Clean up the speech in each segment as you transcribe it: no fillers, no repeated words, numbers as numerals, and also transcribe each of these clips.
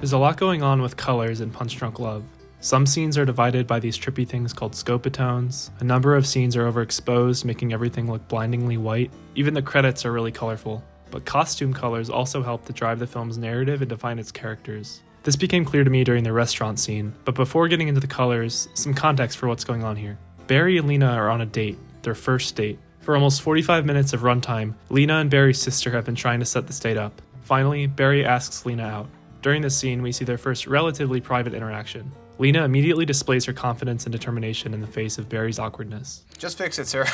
There's a lot going on with colors in Punch Drunk Love. Some scenes are divided by these trippy things called scopitones. A number of scenes are overexposed, making everything look blindingly white. Even the credits are really colorful. But costume colors also help to drive the film's narrative and define its characters. This became clear to me during the restaurant scene, but before getting into the colors, some context for what's going on here. Barry and Lena are on a date, their first date. For almost 45 minutes of runtime, Lena and Barry's sister have been trying to set this date up. Finally, Barry asks Lena out. During this scene, we see their first relatively private interaction. Lena immediately displays her confidence and determination in the face of Barry's awkwardness. Just fix it, sir.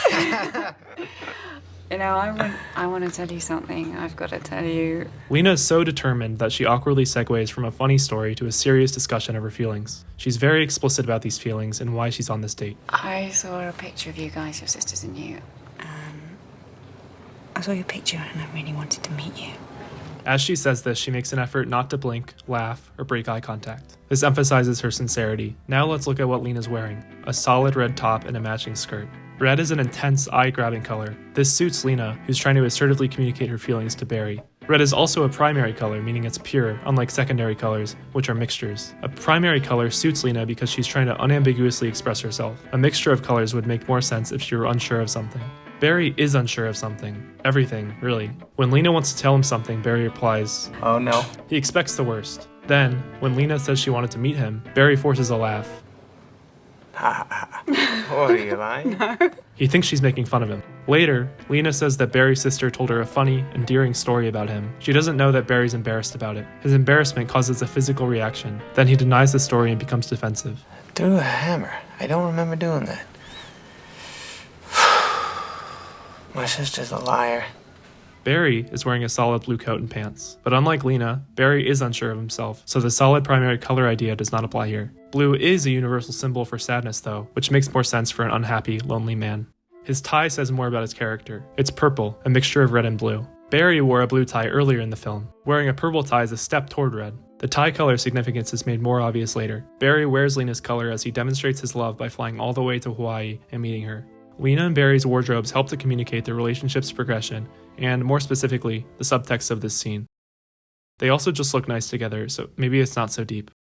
You know, I want to tell you something. I've got to tell you. Lena is so determined that she awkwardly segues from a funny story to a serious discussion of her feelings. She's very explicit about these feelings and why she's on this date. I saw a picture of you guys, your sisters and you. I saw your picture and I really wanted to meet you. As she says this, she makes an effort not to blink, laugh, or break eye contact. This emphasizes her sincerity. Now let's look at what Lena's wearing. A solid red top and a matching skirt. Red is an intense, eye-grabbing color. This suits Lena, who's trying to assertively communicate her feelings to Barry. Red is also a primary color, meaning it's pure, unlike secondary colors, which are mixtures. A primary color suits Lena because she's trying to unambiguously express herself. A mixture of colors would make more sense if she were unsure of something. Barry is unsure of something. Everything, really. When Lena wants to tell him something, Barry replies, Oh no. He expects the worst. Then, when Lena says she wanted to meet him, Barry forces a laugh. Ha ha ha. What, are you lying? He thinks she's making fun of him. Later, Lena says that Barry's sister told her a funny, endearing story about him. She doesn't know that Barry's embarrassed about it. His embarrassment causes a physical reaction. Then he denies the story and becomes defensive. Threw a hammer. I don't remember doing that. My sister's a liar. Barry is wearing a solid blue coat and pants. But unlike Lena, Barry is unsure of himself, so the solid primary color idea does not apply here. Blue is a universal symbol for sadness though, which makes more sense for an unhappy, lonely man. His tie says more about his character. It's purple, a mixture of red and blue. Barry wore a blue tie earlier in the film. Wearing a purple tie is a step toward red. The tie color significance is made more obvious later. Barry wears Lena's color as he demonstrates his love by flying all the way to Hawaii and meeting her. Lena and Barry's wardrobes help to communicate their relationship's progression, and more specifically, the subtext of this scene. They also just look nice together, so maybe it's not so deep.